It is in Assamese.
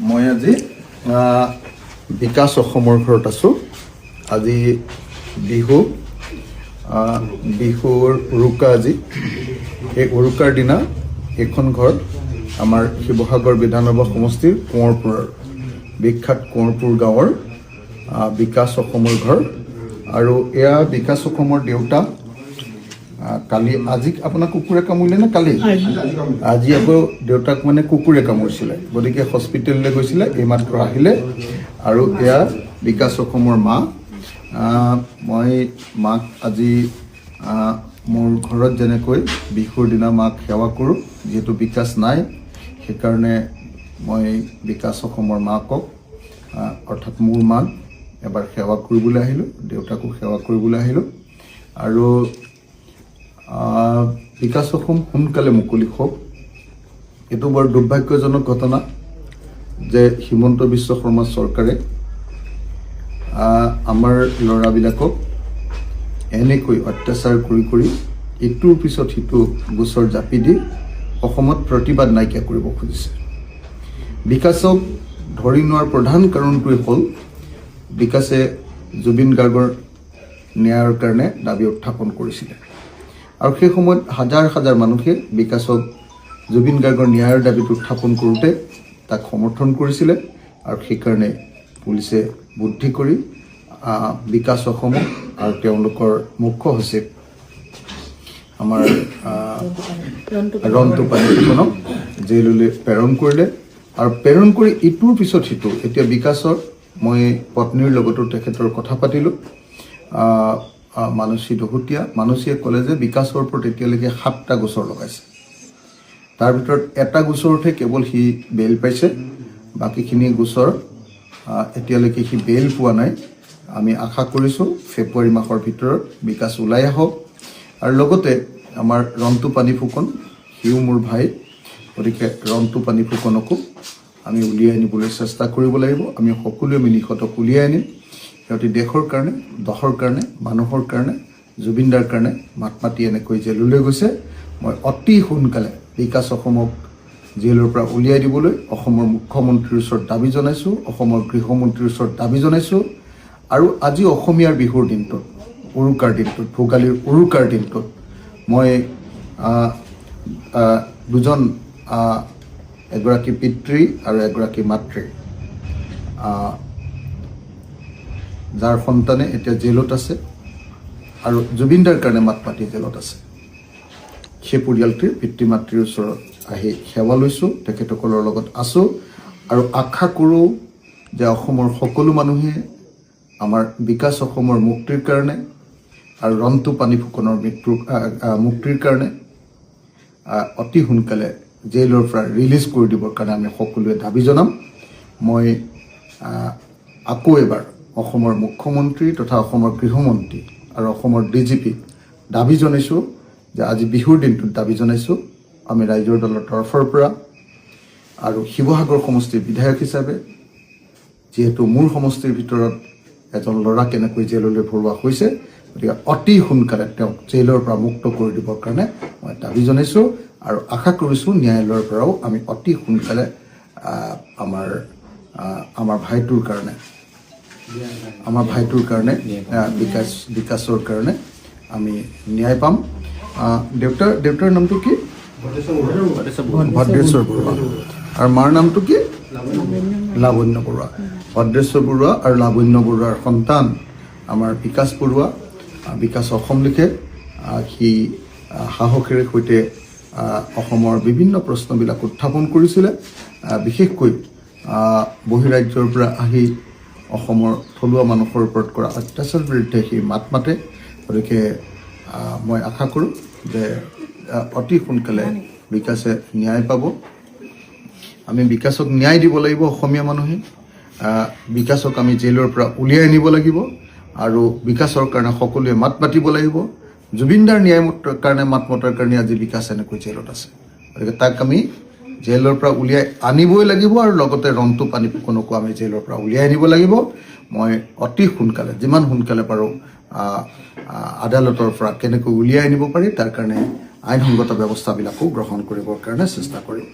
মই আজি বিকাশ অসমৰ ঘৰত আছোঁ। আজি বিহুৰ উৰুকা আজি। এই উৰুকাৰ দিনা এইখন ঘৰ আমাৰ শিৱসাগৰ বিধানসভা সমষ্টিৰ কোঁৱৰপুৰৰ বিখ্যাত কোঁৱৰপুৰ গাঁৱৰ বিকাশ অসমৰ ঘৰ। আৰু এয়া বিকাশ অসমৰ দেউতা। কালি আজি আপোনাক কুকুৰে কামুৰিলে নে কালি? আজি আকৌ দেউতাক মানে কুকুৰে কামুৰিছিলে, গতিকে হস্পিটেললৈ গৈছিলে, এইমাত্ৰ আহিলে। আৰু এয়া বিকাশ অসমৰ মা। মই মাক আজি মোৰ ঘৰত যেনেকৈ বিহুৰ দিনা মাক সেৱা কৰোঁ, যিহেতু বিকাশ নাই সেইকাৰণে মই বিকাশ অসমৰ মাকক অৰ্থাৎ মোৰ মাক এবাৰ সেৱা কৰিবলৈ আহিলোঁ, দেউতাকো সেৱা কৰিবলৈ আহিলোঁ। আৰু বিকাশ অসম সোনকালে মুকলি হওক। এইটো বৰ দুৰ্ভাগ্যজনক ঘটনা যে হিমন্ত বিশ্ব শৰ্মা চৰকাৰে আমাৰ ল'ৰাবিলাকক এনেকৈ অত্যাচাৰ কৰি ইটোৰ পিছত সিটো গোচৰ জাপি দি অসমত প্ৰতিবাদ নাইকিয়া কৰিব খুজিছে। বিকাশক ধৰি নোৱাৰ প্ৰধান কাৰণটোৱে হ'ল বিকাশে জুবিন গাৰ্গৰ ন্যায়ৰ কাৰণে দাবী উত্থাপন কৰিছিলে। আৰু সেই সময়ত হাজাৰ হাজাৰ মানুহে বিকাশক জুবিন গাৰ্গৰ ন্যায়ৰ দাবীটো উত্থাপন কৰোঁতে তাক সমৰ্থন কৰিছিলে। আৰু সেইকাৰণে পুলিচে বুদ্ধি কৰি বিকাশ অসমক আৰু তেওঁলোকৰ মুখ্য সচিব আমাৰ ৰন্তু পানিফুকনক জেললৈ প্ৰেৰণ কৰিলে। আৰু প্ৰেৰণ কৰি ইটোৰ পিছত সিটো এতিয়া বিকাশৰ মই পত্নীৰ লগতো তেখেতৰ কথা পাতিলোঁ। মানসী দহোটীয়া মানসীয়ে ক'লে যে বিকাশৰ ওপৰত এতিয়ালৈকে 7টা গোচৰ লগাইছে, তাৰ ভিতৰত এটা গোচৰতহে কেৱল সি বেইল পাইছে, বাকীখিনি গোচৰ এতিয়ালৈকে সি বেইল পোৱা নাই। আমি আশা কৰিছোঁ ফেব্ৰুৱাৰী মাহৰ ভিতৰত বিকাশ ওলাই আহক। আৰু লগতে আমাৰ ৰন্তু পানিফুকন, সিও মোৰ ভাই, গতিকে ৰন্তু পানিফুকনকো আমি উলিয়াই আনিবলৈ চেষ্টা কৰিব লাগিব। আমি সকলোৱে মিলি সিহঁতক উলিয়াই আনিম। সিহঁতে দেশৰ কাৰণে, দহৰ কাৰণে, মানুহৰ কাৰণে, জুবিনদাৰ কাৰণে মাত মাতি এনেকৈ জেললৈ গৈছে। মই অতি সোনকালে বিকাশ অসমক জেলৰ পৰা উলিয়াই দিবলৈ অসমৰ মুখ্যমন্ত্ৰীৰ ওচৰত দাবী জনাইছোঁ, অসমৰ গৃহমন্ত্ৰীৰ ওচৰত দাবী জনাইছোঁ। আৰু আজি অসমীয়াৰ বিহুৰ দিনটোত, উৰুকাৰ দিনটোত, ভোগালীৰ উৰুকাৰ দিনটোত মই দুজন এগৰাকী পিতৃ আৰু এগৰাকী মাতৃ যাৰ সন্তানে এতিয়া জেলত আছে আৰু জুবিনদাৰ কাৰণে মাত মাতি জেলত আছে, সেই পৰিয়ালটিৰ পিতৃ মাতৃৰ ওচৰত আহি সেৱা লৈছোঁ, তেখেতসকলৰ লগত আছোঁ। আৰু আশা কৰোঁ যে অসমৰ সকলো মানুহে আমাৰ বিকাশ অসমৰ মুক্তিৰ কাৰণে আৰু ৰন্তু পানিফুকনৰ মুক্তিৰ কাৰণে অতি সোনকালে জেলৰ পৰা ৰিলিজ কৰি দিবৰ কাৰণে আমি সকলোৱে দাবী জনাম। মই আকৌ এবাৰ অসমৰ মুখ্যমন্ত্ৰী তথা অসমৰ গৃহমন্ত্ৰী আৰু অসমৰ DGPক দাবী জনাইছোঁ যে আজি বিহুৰ দিনটোত দাবী জনাইছোঁ আমি ৰাইজৰ দলৰ তৰফৰ পৰা আৰু শিৱসাগৰ সমষ্টিৰ বিধায়ক হিচাপে, যিহেতু মোৰ সমষ্টিৰ ভিতৰত এজন ল'ৰা কেনেকৈ জেললৈ ভৰোৱা হৈছে, গতিকে অতি সোনকালে তেওঁক জেলৰ পৰা মুক্ত কৰি দিবৰ কাৰণে মই দাবী জনাইছোঁ। আৰু আশা কৰিছোঁ ন্যায়ালয়ৰ পৰাও আমি অতি সোনকালে আমাৰ ভাইটোৰ কাৰণে বিকাশৰ কাৰণে আমি ন্যায় পাম। দেউতাৰ নামটো কি? ভদ্ৰেশ্বৰ বৰুৱা। আৰু মাৰ নামটো কি? লাৱণ্য বৰুৱা। ভদ্ৰেশ্বৰ বৰুৱা আৰু লাৱণ্য বৰুৱাৰ সন্তান আমাৰ বিকাশ বৰুৱা। বিকাশ অসম লিখে। সি সাহসেৰে সৈতে অসমৰ বিভিন্ন প্ৰশ্নবিলাক উত্থাপন কৰিছিলে। বিশেষকৈ বহিৰাজ্যৰ পৰা আহি অসমৰ থলুৱা মানুহৰ ওপৰত কৰা অত্যাচাৰৰ বিৰুদ্ধে সি মাত মাতে। গতিকে মই আশা কৰোঁ যে অতি সোনকালে বিকাশে ন্যায় পাব। আমি বিকাশক ন্যায় দিব লাগিব। অসমীয়া মানুহে বিকাশক আমি জেলৰ পৰা উলিয়াই আনিব লাগিব আৰু বিকাশৰ কাৰণে সকলোৱে মাত মাতিব লাগিব। জুবিনদাৰ ন্যায় কাৰণে মাত মতাৰ কাৰণে আজি বিকাশ এনেকৈ জেলত আছে। গতিকে তাক আমি জেলৰ পৰা উলিয়াই আনিবই লাগিব আৰু লগতে ৰন্তু পানিফুকনকো আমি জেলৰ পৰা উলিয়াই আনিব লাগিব। মই অতি সোনকালে, যিমান সোনকালে পাৰোঁ আদালতৰ পৰা কেনেকৈ উলিয়াই আনিব পাৰি তাৰ কাৰণে আইনসংগত ব্যৱস্থাবিলাকো গ্ৰহণ কৰিবৰ কাৰণে চেষ্টা কৰিম।